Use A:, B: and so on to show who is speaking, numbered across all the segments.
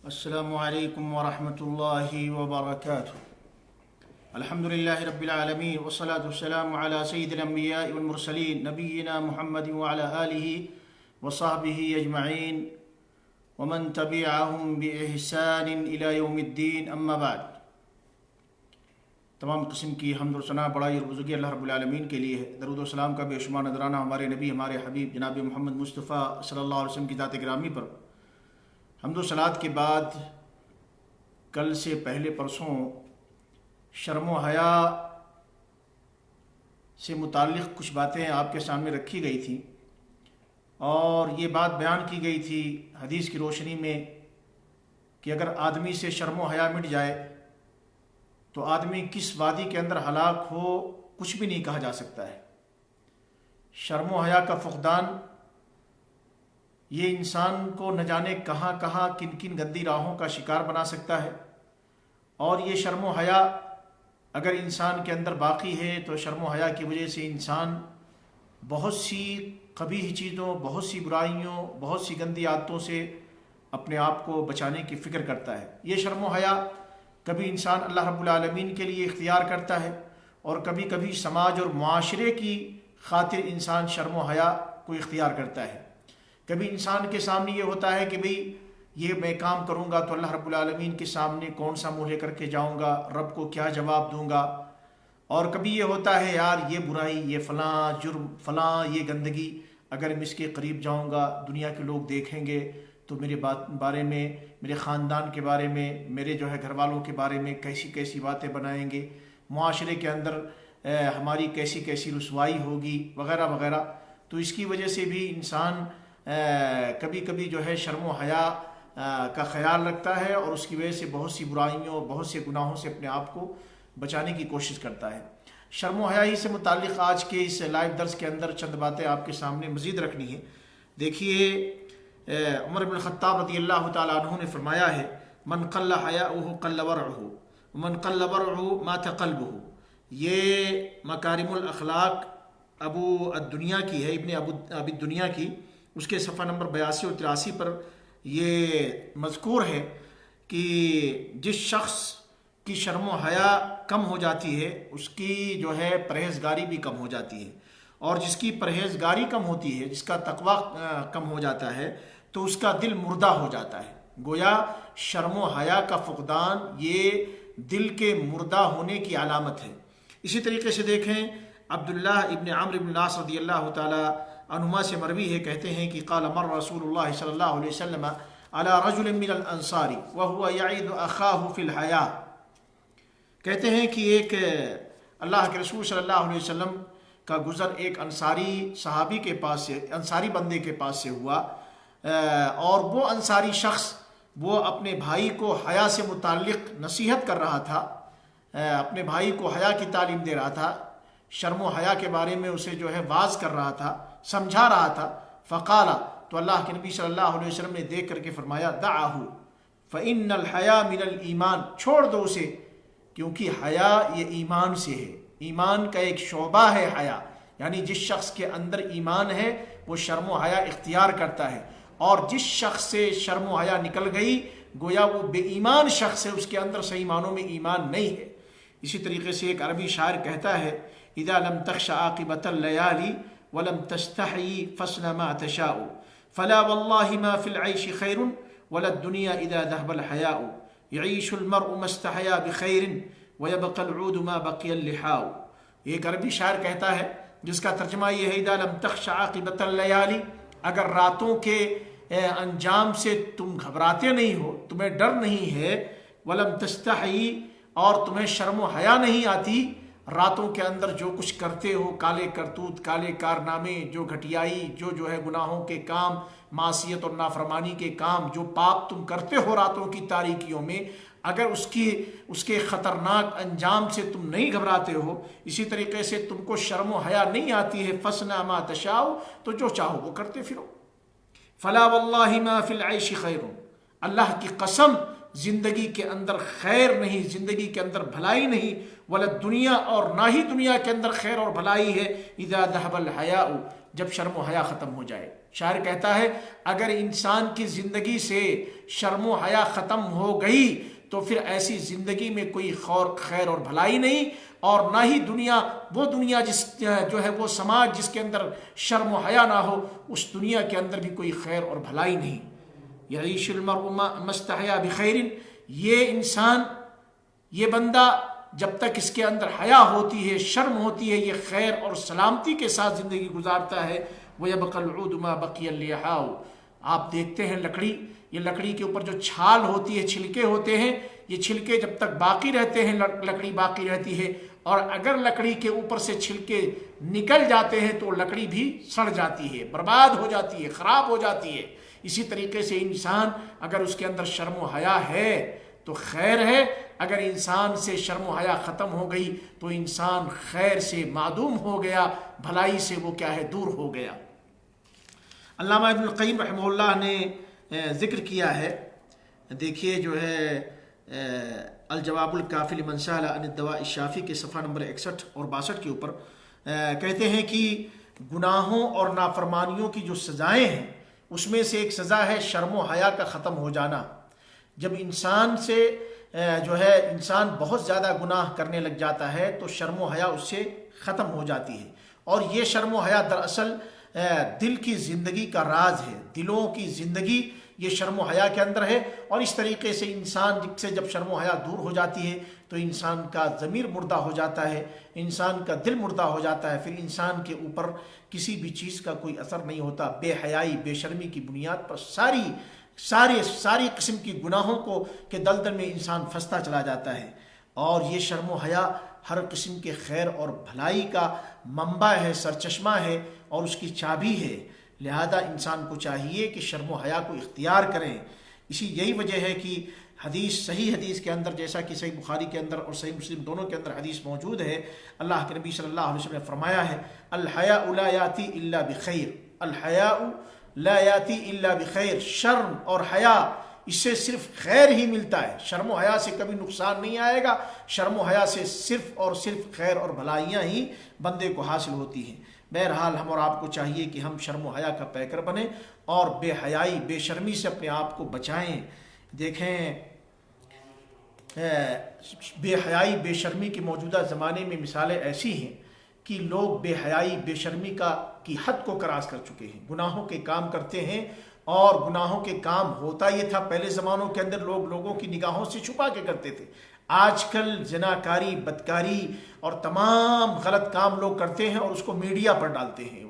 A: السلام علیکم ورحمۃ اللہ وبرکاتہ۔ الحمد للہ رب العالمین والصلاة والسلام علی سید الانبیاء والمرسلین نبینا محمد وعلی آلہ وصحبہ اجمعین ومن تبعہم بإحسان الی یوم الدین، اما بعد۔ تمام قسم کی حمد و ثنا بڑائی اور بزرگی اللہ رب العالمین کے لیے ہے۔ درود و سلام کا بے شمار نذرانہ ہمارے نبی، ہمارے حبیب جناب محمد مصطفیٰ صلی اللہ علیہ وسلم کی ذات گرامی پر۔ حمد و صلوات کے بعد کل سے پہلے پرسوں شرم و حیا سے متعلق کچھ باتیں آپ کے سامنے رکھی گئی تھیں، اور یہ بات بیان کی گئی تھی حدیث کی روشنی میں کہ اگر آدمی سے شرم و حیا مٹ جائے تو آدمی کس وادی کے اندر ہلاک ہو کچھ بھی نہیں کہا جا سکتا ہے۔ شرم و حیا کا فقدان یہ انسان کو نہ جانے کہاں کہاں کن کن گندی راہوں کا شکار بنا سکتا ہے، اور یہ شرم و حیا اگر انسان کے اندر باقی ہے تو شرم و حیا کی وجہ سے انسان بہت سی قبیح چیزوں، بہت سی برائیوں، بہت سی گندی عادتوں سے اپنے آپ کو بچانے کی فکر کرتا ہے۔ یہ شرم و حیا کبھی انسان اللہ رب العالمین کے لیے اختیار کرتا ہے، اور کبھی کبھی سماج اور معاشرے کی خاطر انسان شرم و حیا کو اختیار کرتا ہے۔ کبھی انسان کے سامنے یہ ہوتا ہے کہ بھئی یہ میں کام کروں گا تو اللہ رب العالمین کے سامنے کون سا منہ لے کر کے جاؤں گا، رب کو کیا جواب دوں گا، اور کبھی یہ ہوتا ہے یار یہ برائی، یہ فلاں جرم، فلاں یہ گندگی، اگر میں اس کے قریب جاؤں گا دنیا کے لوگ دیکھیں گے تو میرے بارے میں، میرے خاندان کے بارے میں، میرے جو ہے گھر والوں کے بارے میں کیسی کیسی باتیں بنائیں گے، معاشرے کے اندر ہماری کیسی کیسی رسوائی ہوگی وغیرہ وغیرہ۔ تو اس کی وجہ سے بھی انسان کبھی کبھی جو ہے شرم و حیا کا خیال رکھتا ہے، اور اس کی وجہ سے بہت سی برائیوں، بہت سے گناہوں سے اپنے آپ کو بچانے کی کوشش کرتا ہے۔ شرم و حیا ہی سے متعلق آج کے اس لائیو درس کے اندر چند باتیں آپ کے سامنے مزید رکھنی ہیں۔ دیکھیے، عمر بن الخطاب رضی اللہ تعالیٰ عنہ نے فرمایا ہے، من قل حیاؤہ قل ورعہ ومن قل ورعہ مات قلبہ۔ یہ مکارم الاخلاق ابو الدنیا کی ہے، ابن ابی الدنیا کی، اس کے صفحہ نمبر 82 اور 83 پر یہ مذکور ہے کہ جس شخص کی شرم و حیا کم ہو جاتی ہے اس کی جو ہے پرہیزگاری بھی کم ہو جاتی ہے، اور جس کی پرہیزگاری کم ہوتی ہے، جس کا تقوی کم ہو جاتا ہے تو اس کا دل مردہ ہو جاتا ہے۔ گویا شرم و حیا کا فقدان یہ دل کے مردہ ہونے کی علامت ہے۔ اسی طریقے سے دیکھیں، عبداللہ ابن عمرو بن العاص رضی اللہ تعالی عنہما سے مروی ہے، کہتے ہیں کہ قال مر رسول اللہ صلی اللہ علیہ وسلم علی رجل من الانصار وهو يعيد اخاه في الحياء۔ کہتے ہیں کہ ایک اللہ کے رسول صلی اللہ علیہ وسلم کا گزر ایک انصاری صحابی کے پاس سے، انصاری بندے کے پاس سے ہوا، اور وہ انصاری شخص وہ اپنے بھائی کو حیا سے متعلق نصیحت کر رہا تھا، اپنے بھائی کو حیا کی تعلیم دے رہا تھا، شرم و حیا کے بارے میں اسے جو ہے واعظ کر رہا تھا، سمجھا رہا تھا۔ فقال، تو اللہ کے نبی صلی اللہ علیہ وسلم نے دیکھ کر کے فرمایا، دعہ فإن الحیا من الایمان، چھوڑ دو اسے، کیونکہ حیا یہ ایمان سے ہے، ایمان کا ایک شعبہ ہے حیا، یعنی جس شخص کے اندر ایمان ہے وہ شرم و حیا اختیار کرتا ہے، اور جس شخص سے شرم و حیا نکل گئی گویا وہ بے ایمان شخص ہے، اس کے اندر صحیح معنوں میں ایمان نہیں ہے۔ اسی طریقے سے ایک عربی شاعر کہتا ہے، اذا لم تخش عاقبۃ اللیالی ولم تستحی فاصنع ما تشاء فلا والله ما في العيش خير ولا الدنيا اذا ذهب الحياء يعيش المرء ما استحيا بخير ويبقى العود ما بقي اللحاء۔ ایک عربی شاعر کہتا ہے جس کا ترجمہ یہ ہے، اذا لم تخش عاقبۃ اللیالی، اگر راتوں کے انجام سے تم گھبراتے نہیں ہو، تمہیں ڈر نہیں ہے، ولم تستحی، اور تمہیں شرم و حیا نہیں آتی، راتوں کے اندر جو کچھ کرتے ہو، کالے کرتوت، کالے کارنامے، جو گھٹیائی، جو ہے گناہوں کے کام، معصیت اور نافرمانی کے کام، جو پاپ تم کرتے ہو راتوں کی تاریکیوں میں، اگر اس کے خطرناک انجام سے تم نہیں گھبراتے ہو، اسی طریقے سے تم کو شرم و حیا نہیں آتی ہے، فاصنع ما تشاء، تو جو چاہو وہ کرتے پھرو۔ فلا واللہ ما فی العیش خیر، اللہ کی قسم زندگی کے اندر خیر نہیں، زندگی کے اندر بھلائی نہیں، ولا دنیا، اور نہ ہی دنیا کے اندر خیر اور بھلائی ہے، اذا ذهب الحیاء، جب شرم و حیا ختم ہو جائے۔ شاعر کہتا ہے اگر انسان کی زندگی سے شرم و حیا ختم ہو گئی تو پھر ایسی زندگی میں کوئی خیر اور بھلائی نہیں، اور نہ ہی وہ دنیا جو ہے وہ سماج جس کے اندر شرم و حیا نہ ہو، اس دنیا کے اندر بھی کوئی خیر اور بھلائی نہیں۔ یعیش المرء ما استحیا بخیر، یہ انسان، یہ بندہ جب تک اس کے اندر حیا ہوتی ہے، شرم ہوتی ہے، یہ خیر اور سلامتی کے ساتھ زندگی گزارتا ہے۔ وَيَبْقَى الْعُودُ مَا بَقِيَ اللِّحَاءُ، آپ دیکھتے ہیں لکڑی، یہ لکڑی کے اوپر جو چھال ہوتی ہے، چھلکے ہوتے ہیں، یہ چھلکے جب تک باقی رہتے ہیں لکڑی باقی رہتی ہے، اور اگر لکڑی کے اوپر سے چھلکے نکل جاتے ہیں تو لکڑی بھی سڑ جاتی ہے، برباد ہو جاتی ہے، خراب ہو جاتی ہے۔ اسی طریقے سے انسان اگر اس کے اندر شرم و حیا ہے تو خیر ہے، اگر انسان سے شرم و حیا ختم ہو گئی تو انسان خیر سے معدوم ہو گیا، بھلائی سے وہ کیا ہے، دور ہو گیا۔ علامہ ابن القیم رحمہ اللہ نے ذکر کیا ہے، دیکھیے جو ہے الجواب الکافی لمن سأل عن الدواء الشافی کے صفحہ نمبر 61 اور 62 کے اوپر کہتے ہیں کہ گناہوں اور نافرمانیوں کی جو سزائیں ہیں اس میں سے ایک سزا ہے شرم و حیا کا ختم ہو جانا۔ جب انسان سے جو ہے انسان بہت زیادہ گناہ کرنے لگ جاتا ہے تو شرم و حیا اس سے ختم ہو جاتی ہے، اور یہ شرم و حیا دراصل دل کی زندگی کا راز ہے، دلوں کی زندگی یہ شرم و حیا کے اندر ہے، اور اس طریقے سے انسان سے جب شرم و حیا دور ہو جاتی ہے تو انسان کا ضمیر مردہ ہو جاتا ہے، انسان کا دل مردہ ہو جاتا ہے، پھر انسان کے اوپر کسی بھی چیز کا کوئی اثر نہیں ہوتا۔ بے حیائی، بے شرمی کی بنیاد پر ساری قسم کی گناہوں کے دلدل میں انسان پھنستا چلا جاتا ہے، اور یہ شرم و حیا ہر قسم کے خیر اور بھلائی کا منبع ہے، سرچشمہ ہے، اور اس کی چابی ہے۔ لہذا انسان کو چاہیے کہ شرم و حیا کو اختیار کریں۔ یہی وجہ ہے کہ صحیح حدیث کے اندر، جیسا کہ صحیح بخاری کے اندر اور صحیح مسلم دونوں کے اندر حدیث موجود ہے، اللہ کے نبی صلی اللہ علیہ وسلم نے فرمایا ہے الحیاء لا یاتی الا بخیر، الحیاء لا یاتی الا بخیر، شرم اور حیا اس سے صرف خیر ہی ملتا ہے، شرم و حیا سے کبھی نقصان نہیں آئے گا، شرم و حیا سے صرف اور صرف خیر اور بھلائیاں ہی بندے کو حاصل ہوتی ہیں۔ بہرحال ہم اور آپ کو چاہیے کہ ہم شرم و حیا کا پیکر بنیں اور بے حیائی، بے شرمی سے اپنے آپ کو بچائیں۔ دیکھیں بے حیائی، بے شرمی کے موجودہ زمانے میں مثالیں ایسی ہیں کہ لوگ بے حیائی، بے شرمی کی حد کو کراس کر چکے ہیں، گناہوں کے کام کرتے ہیں، اور گناہوں کے کام ہوتا یہ تھا پہلے زمانوں کے اندر لوگ لوگوں کی نگاہوں سے چھپا کے کرتے تھے، آج کل زناکاری، بدکاری اور تمام غلط کام لوگ کرتے ہیں اور اس کو میڈیا پر ڈالتے ہیں،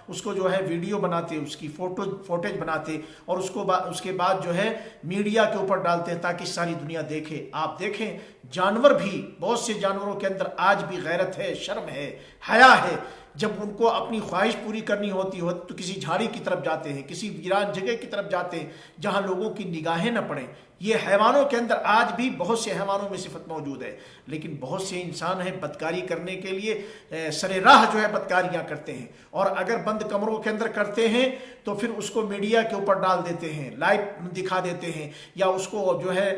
A: اس کو جو ہے ویڈیو بناتے، اس کی فوٹیج بناتے، اور اس کے بعد جو ہے میڈیا کے اوپر ڈالتے ہیں تاکہ ساری دنیا دیکھے۔ آپ دیکھیں جانور بھی، بہت سے جانوروں کے اندر آج بھی غیرت ہے، شرم ہے، حیا ہے۔ جب ان کو اپنی خواہش پوری کرنی ہوتی ہو تو کسی جھاڑی کی طرف جاتے ہیں، کسی ویران جگہ کی طرف جاتے ہیں جہاں لوگوں کی نگاہیں نہ پڑیں۔ یہ حیوانوں کے اندر آج بھی بہت سے حیوانوں میں صفت موجود ہے، لیکن بہت سے انسان ہیں بدکاری کرنے کے لیے سر راہ جو ہے بدکاریاں کرتے ہیں، اور اگر بند کمروں کے اندر کرتے ہیں تو پھر اس کو میڈیا کے اوپر ڈال دیتے ہیں، لائیو دکھا دیتے ہیں، یا اس کو جو ہے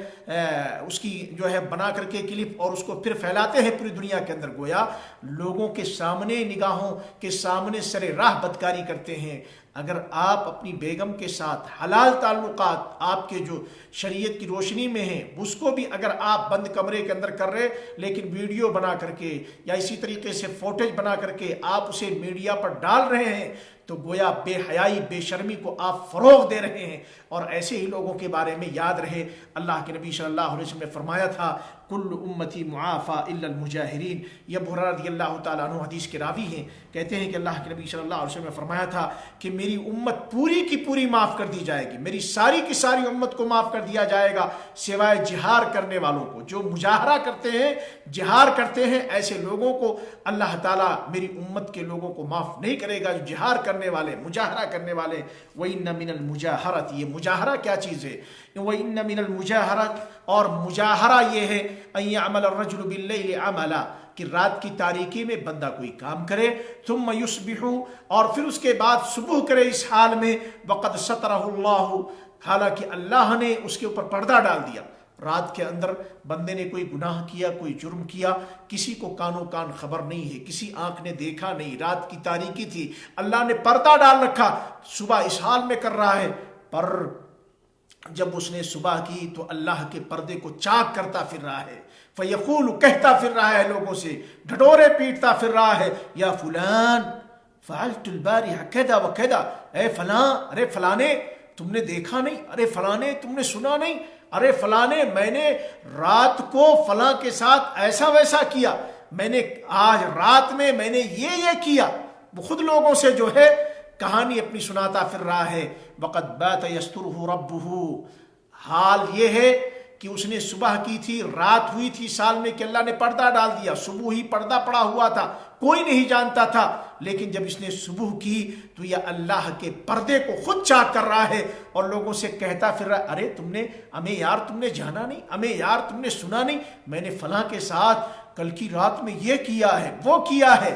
A: اس کی جو ہے بنا کر کے کلپ اور اس کو پھر پھیلاتے ہیں پوری دنیا کے اندر، گویا لوگوں کے سامنے، نگاہوں کے سامنے سر راہ بدکاری کرتے ہیں۔ اگر آپ اپنی بیگم کے ساتھ حلال تعلقات آپ کے جو شریعت کی روشنی میں ہیں اس کو بھی اگر آپ بند کمرے کے اندر کر رہے لیکن ویڈیو بنا کر کے یا اسی طریقے سے فوٹیج بنا کر کے آپ اسے میڈیا پر ڈال رہے ہیں تو گویا بے حیائی، بے شرمی کو آپ فروغ دے رہے ہیں۔ اور ایسے ہی لوگوں کے بارے میں یاد رہے اللہ کے نبی صلی اللہ علیہ وسلم نے فرمایا تھا کل امتی معافی الا المجاہرین۔ یہ ابو ہریرہ رضی اللہ تعالیٰ عنہ حدیث کے راوی ہیں، کہتے ہیں کہ اللہ کے نبی صلی اللہ علیہ وسلم نے فرمایا تھا کہ میری امت پوری کی پوری معاف کر دی جائے گی، میری ساری کی ساری امت کو معاف کر دیا جائے گا سوائے جہار کرنے والوں کو۔ جو مجاہرہ کرتے ہیں، جہار کرتے ہیں، ایسے لوگوں کو اللہ تعالیٰ میری امت کے لوگوں کو معاف نہیں کرے گا۔ جو جہار کرنے والے، مجاہرہ کرنے والے، وَإِنَّ مِنَ الْمُجَاهَرَةِ، یہ مجاہرہ کیا چیز ہے؟ وَإِنَّ مِنَ الْمُجَاهَرَةِ، اور مجاہرہ یہ ہے أَن يَعْمَلَ الرَّجُلُ بِاللَّيْلِ عَمَلًا، کہ رات کی تاریکی میں بندہ کوئی کام کرے، ثم یصبح، اور پھر اس کے بعد صبح کرے اس حال میں وقد سترہ اللہ، حالانکہ اللہ نے اس کے اوپر پردہ ڈال دیا، رات کے اندر بندے نے کوئی گناہ کیا، کوئی جرم کیا، کسی کو کانوں کان خبر نہیں ہے، کسی آنکھ نے دیکھا نہیں، رات کی تاریکی تھی، اللہ نے پردہ ڈال رکھا، صبح اس حال میں کر رہا ہے، پر جب اس نے صبح کی تو اللہ کے پردے کو چاک کرتا پھر رہا ہے، فیقول کہتا پھر رہا ہے لوگوں سے، ڈھڈورے پیٹتا پھر رہا ہے، یا فلان فعلت البارحہ کذا وکذا، اے فلاں، ارے فلانے تم نے دیکھا نہیں، ارے فلانے تم نے سنا نہیں، ارے فلانے میں نے رات کو فلاں کے ساتھ ایسا ویسا کیا، میں نے آج رات میں میں نے یہ کیا، وہ خود لوگوں سے جو ہے کہانی اپنی سناتا پھر رہا ہے۔ وقد بات یسترہ ربہ، حال یہ ہے کہ اس نے صبح کی تھی، رات ہوئی تھی سال میں کہ اللہ نے پردہ ڈال دیا، صبح ہی پردہ پڑا ہوا تھا، کوئی نہیں جانتا تھا، لیکن جب اس نے صبح کی تو یہ اللہ کے پردے کو خود چاک کر رہا ہے اور لوگوں سے کہتا پھر رہا، ارے تم نے ہمیں یار تم نے جانا نہیں، ہمیں یار تم نے سنا نہیں، میں نے فلاں کے ساتھ کل کی رات میں یہ کیا ہے وہ کیا ہے،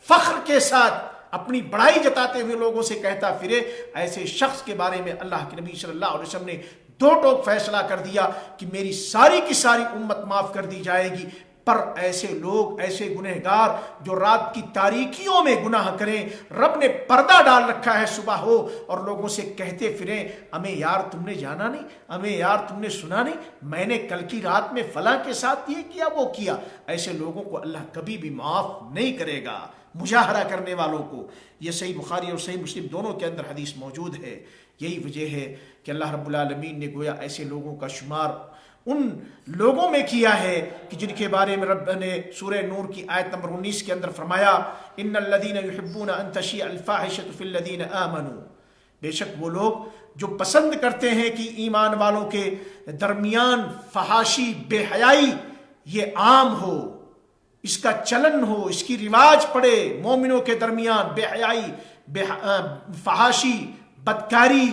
A: فخر کے ساتھ اپنی بڑائی جتاتے ہوئے لوگوں سے کہتا پھرے۔ ایسے شخص کے بارے میں اللہ کے نبی صلی اللہ علیہ وسلم نے دو ٹوک فیصلہ کر دیا کہ میری ساری کی ساری امت معاف کر دی جائے گی، پر ایسے لوگ، ایسے گنہگار جو رات کی تاریکیوں میں گناہ کریں، رب نے پردہ ڈال رکھا ہے، صبح ہو اور لوگوں سے کہتے پھریں ہمیں یار تم نے جانا نہیں، ہمیں یار تم نے سنا نہیں، میں نے کل کی رات میں فلاں کے ساتھ یہ کیا وہ کیا، ایسے لوگوں کو اللہ کبھی بھی معاف نہیں کرے گا، مجاہرہ کرنے والوں کو۔ یہ صحیح بخاری اور صحیح مسلم دونوں کے اندر حدیث موجود ہے۔ یہی وجہ ہے کہ اللہ رب العالمین نے گویا ایسے لوگوں کا شمار ان لوگوں میں کیا ہے کہ جن کے بارے میں رب نے سورہ نور کی آیت نمبر 19 کے اندر فرمایا، ان الذین یحبون ان تشیع الفاحشۃ فی الذین آمنوا، بے شک وہ لوگ جو پسند کرتے ہیں کہ ایمان والوں کے درمیان فحاشی، بے حیائی یہ عام ہو، اس کا چلن ہو، اس کی رواج پڑے، مومنوں کے درمیان بے حیائی، فحاشی، بدکاری،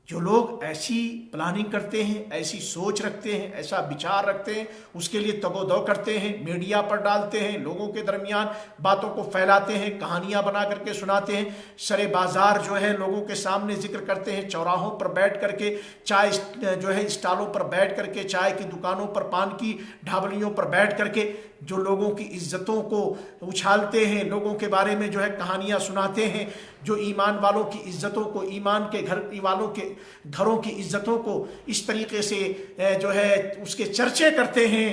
A: جو لوگ ایسی پلاننگ کرتے ہیں، ایسی سوچ رکھتے ہیں، ایسا بچار رکھتے ہیں، اس کے لیے تگ و دو کرتے ہیں، میڈیا پر ڈالتے ہیں، لوگوں کے درمیان باتوں کو پھیلاتے ہیں، کہانیاں بنا کر کے سناتے ہیں، سرے بازار جو ہے لوگوں کے سامنے ذکر کرتے ہیں، چوراہوں پر بیٹھ کر کے، چائے جو ہے اسٹالوں پر بیٹھ کر کے، چائے کی دکانوں پر، پان کی ڈھابلیوں پر بیٹھ کر کے جو لوگوں کی عزتوں کو اچھالتے ہیں، لوگوں کے بارے میں جو ہے کہانیاں سناتے ہیں، جو ایمان والوں کی عزتوں کو، ایمان کے گھر والوں کے گھروں کی عزتوں کو اس طریقے سے جو ہے اس کے چرچے کرتے ہیں،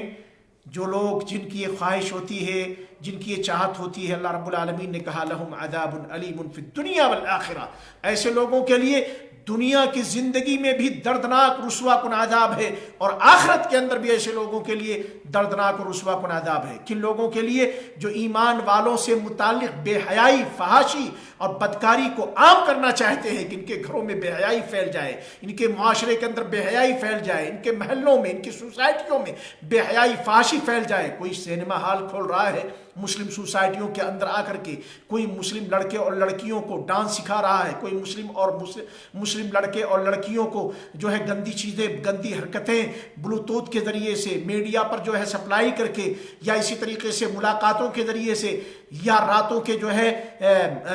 A: جو لوگ جن کی یہ خواہش ہوتی ہے، جن کی یہ چاہت ہوتی ہے، اللہ رب العالمین نے کہا لہم عذاب علیم فی الدنیا والآخرہ، ایسے لوگوں کے لیے دنیا کی زندگی میں بھی دردناک رسوا کن عذاب ہے، اور آخرت کے اندر بھی ایسے لوگوں کے لیے دردناک اور رسوا کن عذاب ہے۔ کن لوگوں کے لیے؟ جو ایمان والوں سے متعلق بے حیائی، فحاشی اور بدکاری کو عام کرنا چاہتے ہیں کہ ان کے گھروں میں بے حیائی پھیل جائے، ان کے معاشرے کے اندر بے حیائی پھیل جائے، ان کے محلوں میں، ان کی سوسائٹیوں میں بے حیائی، فحاشی پھیل جائے۔ کوئی سینما ہال کھول رہا ہے مسلم سوسائٹیوں کے اندر آ کر کے، کوئی مسلم لڑکے اور لڑکیوں کو ڈانس سکھا رہا ہے، کوئی مسلم لڑکے اور لڑکیوں کو جو ہے گندی چیزیں، گندی حرکتیں بلوٹوتھ کے ذریعے سے میڈیا پر جو ہے سپلائی کر کے، یا اسی طریقے سے ملاقاتوں کے ذریعے سے، یا راتوں کے جو ہے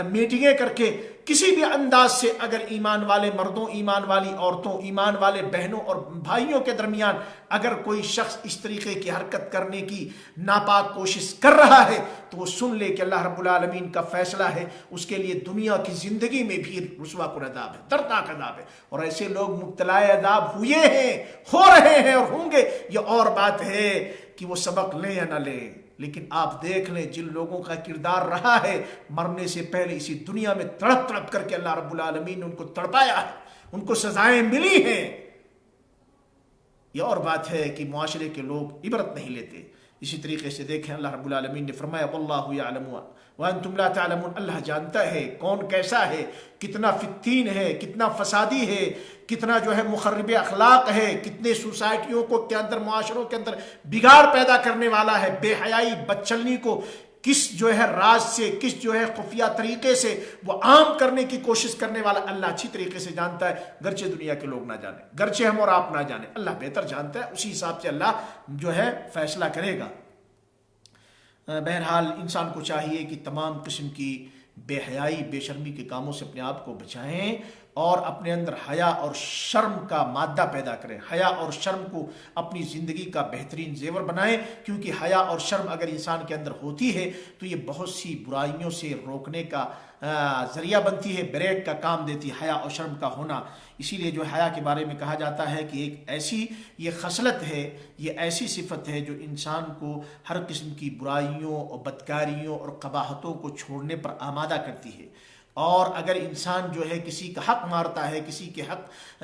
A: میٹنگیں کر کے، کسی بھی انداز سے اگر ایمان والے مردوں، ایمان والی عورتوں، ایمان والے بہنوں اور بھائیوں کے درمیان اگر کوئی شخص اس طریقے کی حرکت کرنے کی ناپاک کوشش کر رہا ہے تو وہ سن لے کہ اللہ رب العالمین کا فیصلہ ہے، اس کے لیے دنیا کی زندگی میں بھی رسوا کن عذاب ہے، دردناک عذاب ہے، اور ایسے لوگ مبتلا عذاب ہوئے ہیں، ہو رہے ہیں اور ہوں گے۔ یہ اور بات ہے کہ وہ سبق لیں یا نہ لیں، لیکن آپ دیکھ لیں جن لوگوں کا کردار رہا ہے، مرنے سے پہلے اسی دنیا میں تڑپ تڑپ کر کے اللہ رب العالمین نے ان کو تڑپایا ہے، ان کو سزائیں ملی ہیں۔ یہ اور بات ہے کہ معاشرے کے لوگ عبرت نہیں لیتے۔ اسی طریقے سے دیکھیں اللہ رب العالمین نے فرمایا واللہ یعلم وانتم لا تعلمون، اللہ جانتا ہے کون کیسا ہے، کتنا فتین ہے، کتنا فسادی ہے، کتنا جو ہے مخرب اخلاق ہے، کتنے سوسائٹیوں کو کے اندر، معاشروں کے اندر بگاڑ پیدا کرنے والا ہے، بے حیائی، بدچلنی کو کس جو ہے راز سے، کس جو ہے خفیہ طریقے سے وہ عام کرنے کی کوشش کرنے والا اللہ اچھی طریقے سے جانتا ہے، گرچہ دنیا کے لوگ نہ جانیں، گرچہ ہم اور آپ نہ جانیں، اللہ بہتر جانتا ہے، اسی حساب سے اللہ جو ہے فیصلہ کرے گا۔ بہرحال انسان کو چاہیے کہ تمام قسم کی بے حیائی، بے شرمی کے کاموں سے اپنے آپ کو بچائیں، اور اپنے اندر حیا اور شرم کا مادہ پیدا کریں، حیا اور شرم کو اپنی زندگی کا بہترین زیور بنائیں، کیونکہ حیا اور شرم اگر انسان کے اندر ہوتی ہے تو یہ بہت سی برائیوں سے روکنے کا ذریعہ بنتی ہے، بریک کا کام دیتی ہے حیا اور شرم کا ہونا۔ اسی لیے جو حیا کے بارے میں کہا جاتا ہے کہ ایک ایسی یہ خصلت ہے، یہ ایسی صفت ہے جو انسان کو ہر قسم کی برائیوں اور بدکاریوں اور قباحتوں کو چھوڑنے پر آمادہ کرتی ہے۔ اور اگر انسان جو ہے کسی کا حق مارتا ہے، کسی کے حق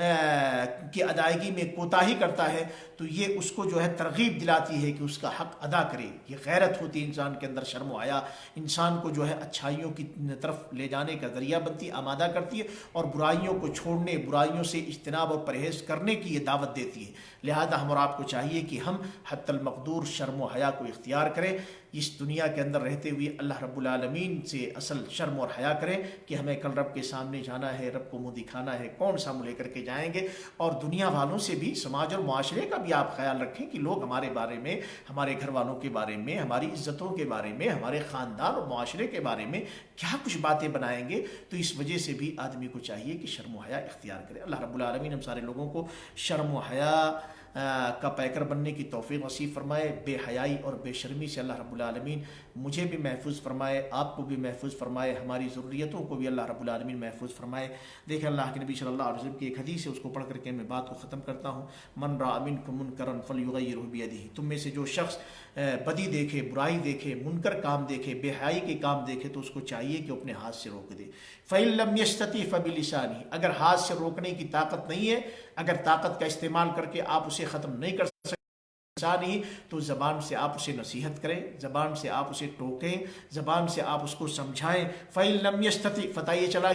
A: کی ادائیگی میں کوتاہی کرتا ہے، تو یہ اس کو جو ہے ترغیب دلاتی ہے کہ اس کا حق ادا کرے۔ یہ غیرت ہوتی ہے انسان کے اندر، شرم و حیا انسان کو جو ہے اچھائیوں کی طرف لے جانے کا ذریعہ بنتی ہے، آمادہ کرتی ہے، اور برائیوں کو چھوڑنے، برائیوں سے اجتناب اور پرہیز کرنے کی یہ دعوت دیتی ہے۔ لہذا ہم اور آپ کو چاہیے کہ ہم حتی المقدور شرم و حیا کو اختیار کریں، اس دنیا کے اندر رہتے ہوئے اللہ رب العالمین سے اصل شرم اور حیا کریں کہ ہمیں کل رب کے سامنے جانا ہے، رب کو منہ دکھانا ہے، کون سا منہ لے کر کے جائیں گے۔ اور دنیا والوں سے بھی، سماج اور معاشرے کا بھی آپ خیال رکھیں کہ لوگ ہمارے بارے میں، ہمارے گھر والوں کے بارے میں، ہماری عزتوں کے بارے میں، ہمارے خاندان اور معاشرے کے بارے میں کیا کچھ باتیں بنائیں گے۔ تو اس وجہ سے بھی آدمی کو چاہیے کہ شرم و حیا اختیار کرے۔ اللہ رب العالمین ہم سارے لوگوں کو شرم و حیا کا پیکر بننے کی توفیق نصیب فرمائے۔ بے حیائی اور بے شرمی سے اللہ رب العالمین مجھے بھی محفوظ فرمائے، آپ کو بھی محفوظ فرمائے، ہماری ضروریتوں کو بھی اللہ رب العالمین محفوظ فرمائے۔ دیکھیں اللہ کے نبی صلی اللہ علیہ وسلم کی ایک حدیث ہے، اس کو پڑھ کر کے میں بات کو ختم کرتا ہوں۔ من رأى منکم منکرا فلیغیرہ بیدہ، تم میں سے جو شخص بدی دیکھے، برائی دیکھے، منکر کام دیکھے، بے حیائی کے کام دیکھے، تو اس کو چاہیے کہ اپنے ہاتھ سے روک دے۔ فإن لم يستطع فبلسانہ، اگر ہاتھ سے روکنے کی طاقت نہیں ہے، اگر طاقت کا استعمال کر کے آپ اسے ختم نہیں کر سکتے نہیں، تو زبان سے آپ اسے نصیحت کریں، زبان سے آپ اسے ٹوکیں، زبان سے آپ اس کو سمجھائیں۔ فإن لم يستطع، فتح یہ چلا